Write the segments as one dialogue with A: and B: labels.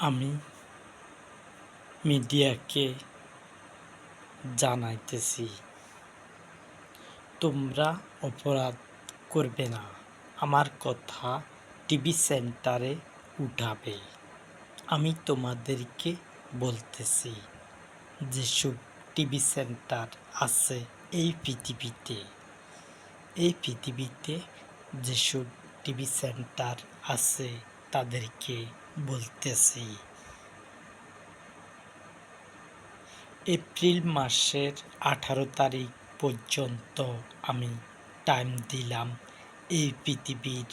A: আমি মিডিয়াকে জানাইতেছি, তোমরা অপরাধ করবে না। আমার কথা টিভি সেন্টারে উঠাবে। আমি তোমাদেরকে বলতেছি, যেসব টিভি সেন্টার আছে এই পৃথিবীতে যেসব টিভি সেন্টার আছে তাদেরকে বলতেছি, এপ্রিল মাসের 18 তারিখ পর্যন্ত আমি টাইম দিলাম। এই পৃথিবীর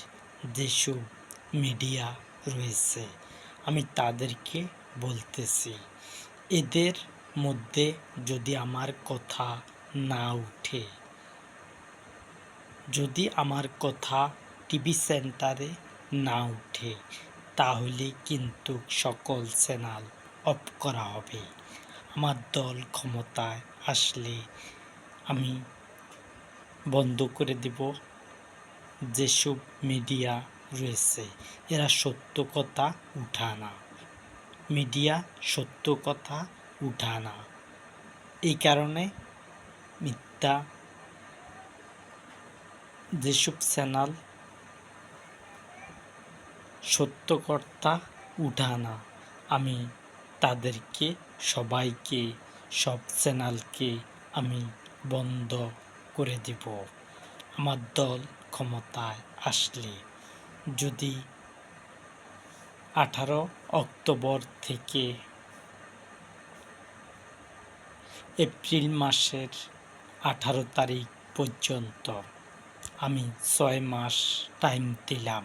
A: যেসব মিডিয়া রয়েছে আমি তাদেরকে বলতেছি, এদের মধ্যে যদি আমার কথা না উঠে, যদি আমার কথা টিভি সেন্টারে না উঠে, তাহলে কিন্তু সকল চ্যানেল অফ করা হবে। আমার দল ক্ষমতায় আসলে আমি বন্ধ করে দেব। যেসব মিডিয়া রয়েছে এরা সত্য কথা উঠায় না, মিডিয়া সত্য কথা উঠায় না, এই কারণে মিথ্যা যেসব চ্যানেল সত্য কথা উঠায় না, আমি তাদেরকে সবাইকে, সব চ্যানেলকে আমি বন্ধ করে দেব। আমার দল ক্ষমতায় আসলে, যদি 18 অক্টোবর থেকে এপ্রিল মাসের 18 তারিখ পর্যন্ত আমি 6 মাস টাইম দিলাম।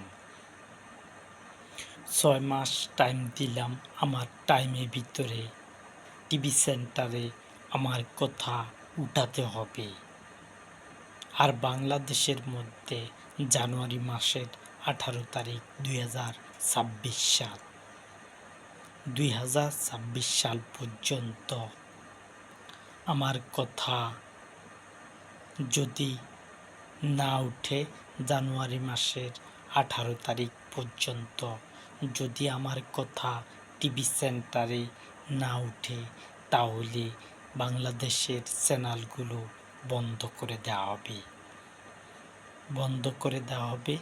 A: 6 মাস টাইম দিলাম। আমার টাইমের ভিতরে টিভি সেন্টারে আমার কথা উঠাতে হবে। আর বাংলাদেশের মধ্যে জানুয়ারি মাসের 18 তারিখ 2026 সাল পর্যন্ত আমার কথা যদি না উঠে, জানুয়ারি মাসের 18 তারিখ পর্যন্ত যদি আমার কথা টিভি সেন্টারে না উঠে, তাহলে বাংলাদেশের চ্যানেলগুলো বন্ধ করে দেওয়া হবে। বন্ধ করে দেওয়া হবে।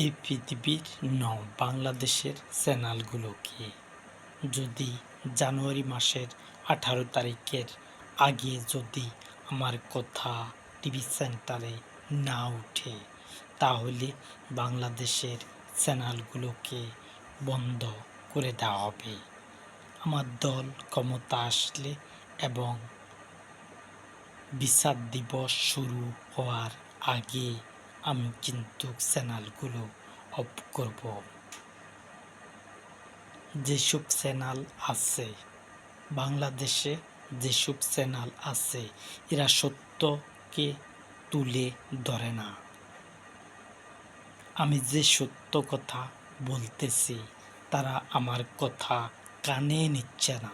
A: এই পৃথিবীর বাংলাদেশের চ্যানেলগুলোকে যদি জানুয়ারি মাসের 18 তারিখের আগে যদি আমার কথা টিভি সেন্টারে না উঠে, তাহলে বাংলাদেশের চ্যানেলগুলোকে বন্ধ করে দেওয়া হবে। আমার দল ক্ষমতা আসলে এবং বিচার দিবস শুরু হওয়ার আগে আমি কিন্তু চ্যানেলগুলো অফ করব। যেসব চ্যানেল আছে বাংলাদেশে, যেসব চ্যানেল আছে এরা সত্যকে তুলে ধরে না। আমি যে সত্য কথা বলতেছি তারা আমার কথা কানে নিচ্ছে না।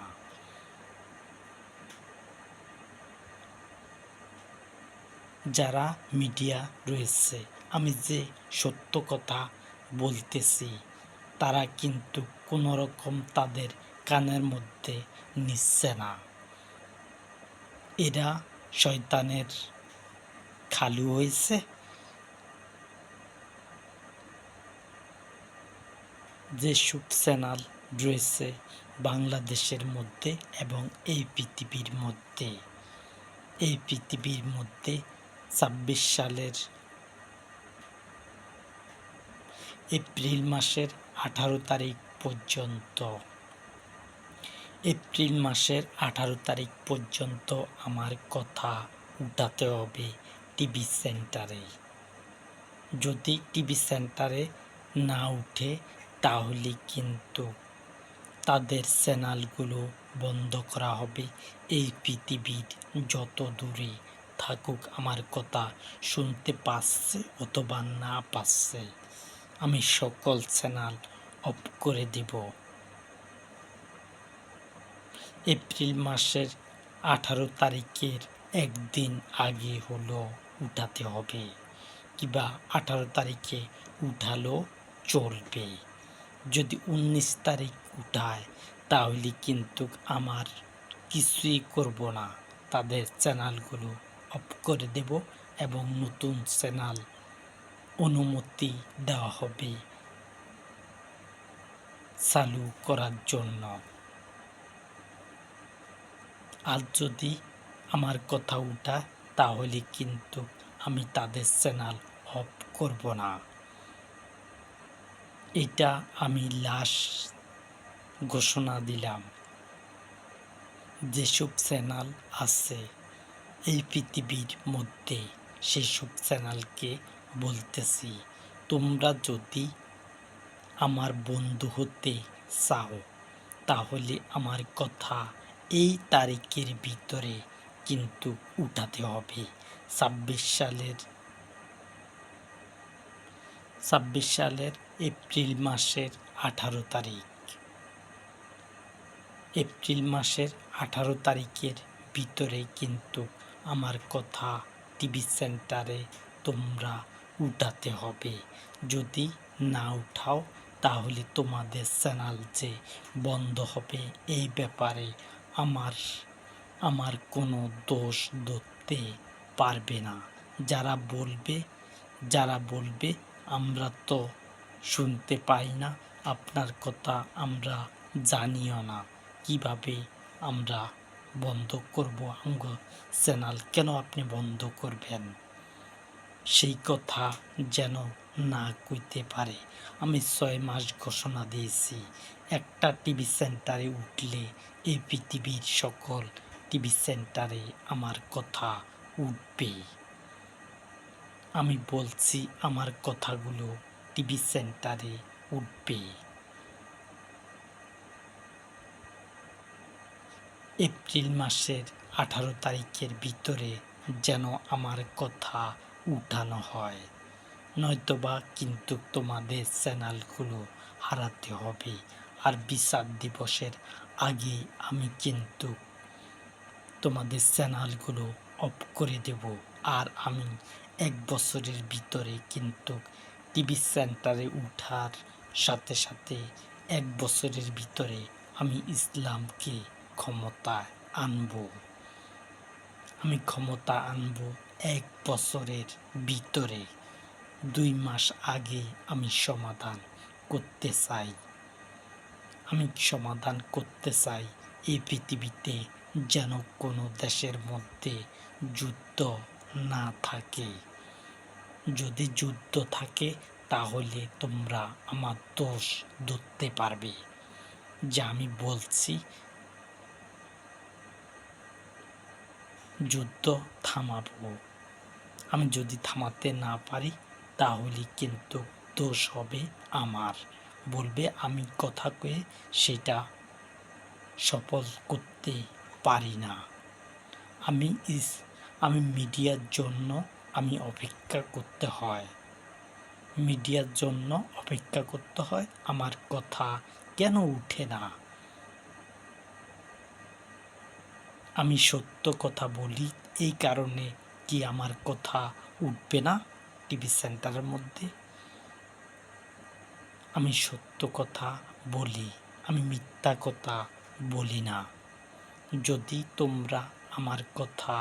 A: যারা মিডিয়া রয়েছে, আমি যে সত্য কথা বলতেছি তারা কিন্তু কোনো রকম তাদের কানের মধ্যে নিচ্ছে না। এরা শয়তানের খালু হয়েছে। যেসব চ্যানেল রয়েছে বাংলাদেশের মধ্যে এবং এই পৃথিবীর মধ্যে 26 সালের এপ্রিল মাসের 18 তারিখ পর্যন্ত, এপ্রিল মাসের 18 তারিখ পর্যন্ত আমার কথা উঠাতে হবে টিভি সেন্টারে। যদি টিভি সেন্টারে না উঠে, তাহলে কিন্তু তাদের চ্যানেলগুলো বন্ধ করা হবে। এই পৃথিবীর যত দূরে থাকুক আমার কথা শুনতে পাচ্ছে অথবা না পাচ্ছে, আমি সকল চ্যানেল অফ করে দেব। এপ্রিল মাসের 18 তারিখের একদিন আগে হলো উঠাতে হবে, কিংবা 18 তারিখে উঠালো চলবে। যদি 19 তারিখ উঠায় তাহলে কিন্তু আমার কিছুই করব না, তাদের চ্যানেলগুলো অফ করে দেব এবং নতুন চ্যানেল অনুমতি দেওয়া হবে চালু করার জন্য। আর যদি আমার কথা উঠায় তাহলে কিন্তু আমি তাদের চ্যানেল অফ করব না। এটা আমি লাস্ট ঘোষণা দিলাম। যেসব চ্যানেল আছে এই পৃথিবীর মধ্যে সেসব চ্যানেলকে বলতেছি, তোমরা যদি আমার বন্ধু হতে চাও তাহলে আমার কথা এই তারিখের ভিতরে কিন্তু উঠাতে হবে। 26 সালের এপ্রিল মাসের 18 তারিখ। এপ্রিল মাসের 18 তারিখের ভিতরে কিন্তু আমার কথা টিভি সেন্টারে তোমরা উঠাতে হবে। যদি না উঠাও তাহলে তোমাদের চ্যানেল যে বন্ধ হবে এই ব্যাপারে আমার কোনো দোষ ধরতে পারবে না। যারা বলবে আমরা তো শুনতে পাই না, আপনার কথা আমরা জানিও না, কিভাবে আমরা বন্ধ করব আমগো চ্যানেল, কেন আপনি বন্ধ করবেন? সেই কথা যেন না কইতে পারে। আমি 6 মাস ঘোষণা দিয়েছি, একটা টিভি সেন্টারে উঠলে এই পৃথিবীর সকল টিভি সেন্টারে আমার কথা উঠবে। আমি বলছি আমার কথাগুলো টিভি সেন্টারে উঠবে। এপ্রিল মাসের 18 তারিখের ভিতরে যেন আমার কথা উঠানো হয়, নয়তোবা কিন্তু তোমাদের চ্যানেলগুলো হারাতে হবে। আর বিচার দিবসের আগে আমি কিন্তু তোমাদের চ্যানেলগুলো অফ করে দেব। আর আমি 1 বছরের ভিতরে কিন্তু টিভি সেন্টারে উঠার সাথে সাথে 1 বছরের ভিতরে আমি ইসলামকে ক্ষমতায় আনব। আমি ক্ষমতা আনব 1 বছরের ভিতরে। 2 মাস আগে আমি সমাধান করতে চাই। এই পৃথিবীতে যেন কোনো দেশের মধ্যে যুদ্ধ না থাকে। যদি যুদ্ধ থাকে তাহলে তোমরা আমার দোষ ধরতে পারবে যে আমি বলছি যুদ্ধ থামাবো। আমি যদি থামাতে না পারি তাহলে কিন্তু দোষ হবে আমার, বলবে আমি কথা কয়ে সেটা সফল করতে পারি না। আমি মিডিয়ার জন্য অপেক্ষা করতে হয়। আমার কথা কেন উঠে না? আমি সত্য কথা বলি, এই কারণে কি আমার কথা উঠবে না টিভি সেন্টারের মধ্যে? আমি সত্য কথা বলি, আমি মিথ্যা কথা বলি না। যদি তোমরা আমার কথা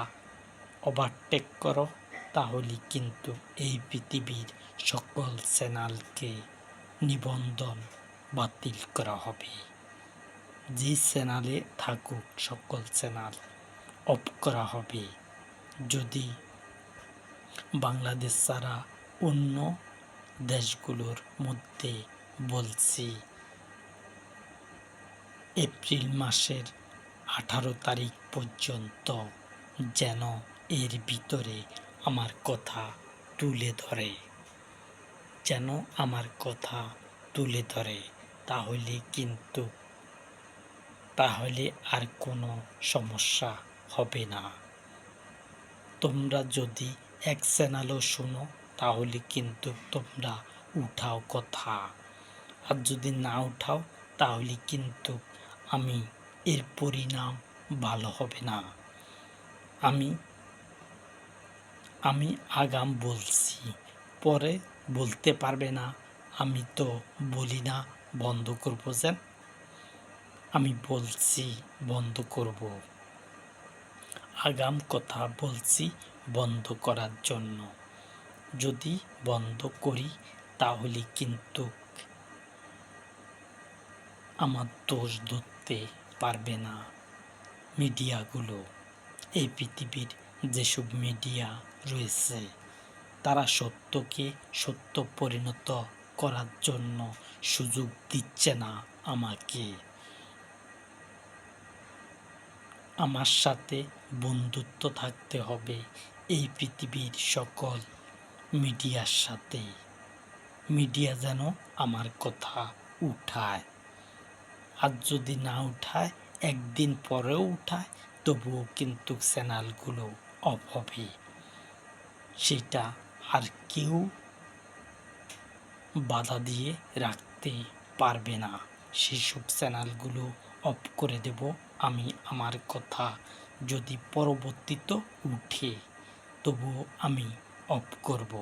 A: ওভারটেক করো তাহলে কিন্তু এই পৃথিবীর সকল চ্যানেলকে নিবন্ধন বাতিল করা হবে। যে চ্যানেলে থাকুক সকল চ্যানেল অফ করা হবে। যদি বাংলাদেশ ছাড়া অন্য দেশগুলোর মধ্যে বলছি এপ্রিল মাসের 18 তারিখ পর্যন্ত যেন এর ভিতরে আমার কথা তুলে ধরে, তাহলে আর কোনো সমস্যা হবে না। তোমরা যদি এক চ্যানেলও শোনো তাহলে কিন্তু তোমরা উঠাও কথা, আর যদি না উঠাও তাহলে কিন্তু এর পরিণাম ভালো হবে না। আমি আগাম বলছি, পরে বলতে পারবে না আমি তো বলি না বন্ধ করবো যেন, আমি বলছি বন্ধ করব। আগাম কথা বলছি বন্ধ করার জন্য। যদি বন্ধ করি তাহলে কিন্তু আমার দোষ ধরতে পারবে না মিডিয়াগুলো। এই পৃথিবীর যেসব মিডিয়া রয়েছে তারা সত্যকে সত্য পরিণত করার জন্য সুযোগ দিচ্ছে না আমাকে। আমার সাথে বন্ধুত্ব থাকতে হবে এই পৃথিবীর সকল মিডিয়ার সাথে। মিডিয়া যেন আমার কথা উঠায়, আর যদি না উঠায়, একদিন পরেও উঠায়, তবুও কিন্তু চ্যানেলগুলো অফ হবে। সেটা আর কেউ বাধা দিয়ে রাখতে পারবে না। সেসব চ্যানেলগুলো অফ করে দেব আমি। আমার কথা যদি পরবর্তীতে উঠে তবুও আমি অফ করব।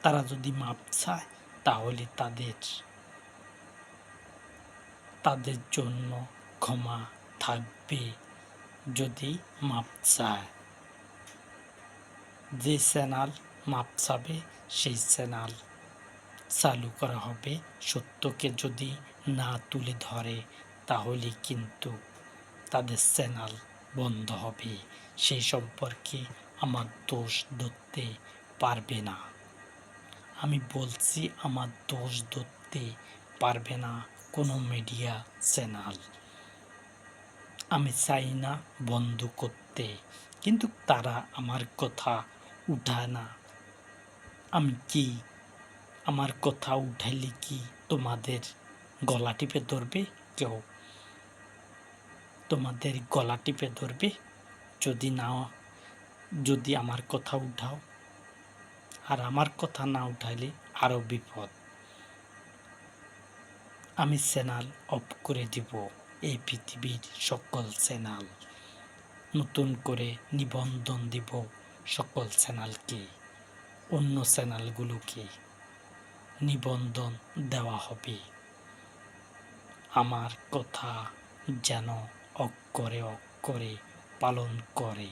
A: তারা যদি মাপ চায় তাহলে তাদের জন্য ক্ষমা থাকবে। যদি মাপ চায়, যে চ্যানেল মাপ চাবে সেই চ্যানেল চালু করা হবে। সত্যকে যদি না তুলে ধরে তাহলে কিন্তু তাদের চ্যানেল বন্ধ হবে। সেই সম্পর্কে আমার দোষ ধরতে পারবে না। আমি বলছি আমার দোষ ধরতে পারবে না কোনো মিডিয়া চ্যানেল। আমি চাই না বন্ধ করতে, কিন্তু তারা আমার কথা উঠায় না। আমি কি আমার কথা উঠাইলে কি তোমাদের গলা টিপে ধরবে কেউ? তোমাদের গলা টিপে ধরবে যদি আমার কথা উঠাও? আর আমার কথা না উঠাইলে আরও বিপদ। আমি চ্যানেল অফ করে দিব এই পৃথিবীর সকল চ্যানেল। নতুন করে নিবন্ধন দিব সকল চ্যানেলকে। অন্য চ্যানেলগুলোকে নিবন্ধন দেওয়া হবে। আমার কথা যেন অক্ষরে অক্ষরে পালন করে।